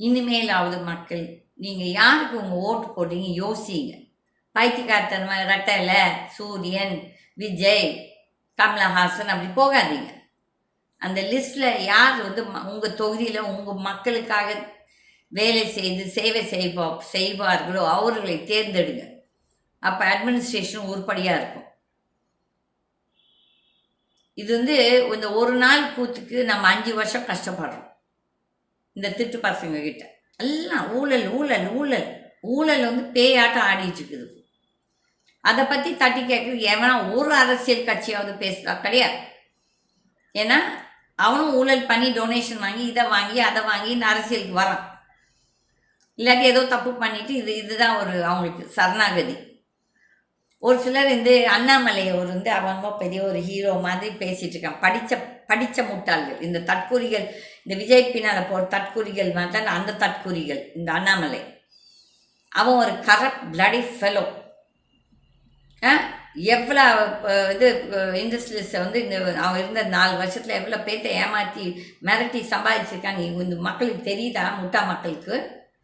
இனிமேலாவது மக்கள் நீங்கள் யாருக்கு உங்கள் ஓட்டு போட்டீங்க யோசிங்க. பைத்தியக்காரத்தனமாக ரெட்டையில சூரியன், விஜய், கமலஹாசன் அப்படி போகாதீங்க. அந்த லிஸ்ட்டில் யார் வந்து உங்கள் தொகுதியில் உங்கள் மக்களுக்காக வேலை செய்து சேவை செய்வார்களோ அவர்களை தேர்ந்தெடுங்க. அப்போ அட்மினிஸ்ட்ரேஷன் உருப்படியாக இருக்கும். இது வந்து இந்த ஒரு நாள் கூத்துக்கு நம்ம 5 வருஷம் கஷ்டப்படுறோம். இந்த திட்டு பசங்க கிட்ட எல்லாம் ஊழல் ஊழல் ஊழல் ஊழல் வந்து பேயாட்டம் ஆடிட்டு இருக்குது. அதை பற்றி தட்டி கேட்குறது எவனா ஒரு அரசியல் கட்சியாவது பேசுகிறா? கிடையாது. ஏன்னா அவனும் ஊழல் பண்ணி டொனேஷன் வாங்கி இதை வாங்கி அதை வாங்கி இந்த அரசியலுக்கு வரான். இல்லாட்டி ஏதோ தப்பு பண்ணிட்டு இதுதான் அவங்களுக்கு சரணாகதி. ஒரு சிலர் இந்த அண்ணாமலையை அவங்க பெரிய ஒரு ஹீரோ மாதிரி பேசிட்டு இருக்கான். படித்த முட்டாள்கள், இந்த தற்கூரிகள், இந்த விஜய் பின்னால் போகிற தற்கூரிகள் மாதிரி அந்த தற்கூரிகள். இந்த அண்ணாமலை அவன் ஒரு கரப்ட் பிளடி ஃபெலோ. எவ்வளோ இது இண்டஸ்ட்ரீஸை அவன் இருந்த 4 வருஷத்தில் எவ்வளோ பேர்த்தை ஏமாற்றி மிரட்டி சம்பாதிச்சிருக்காங்க. இந்த மக்களுக்கு தெரியுதா? முட்டா மக்களுக்கு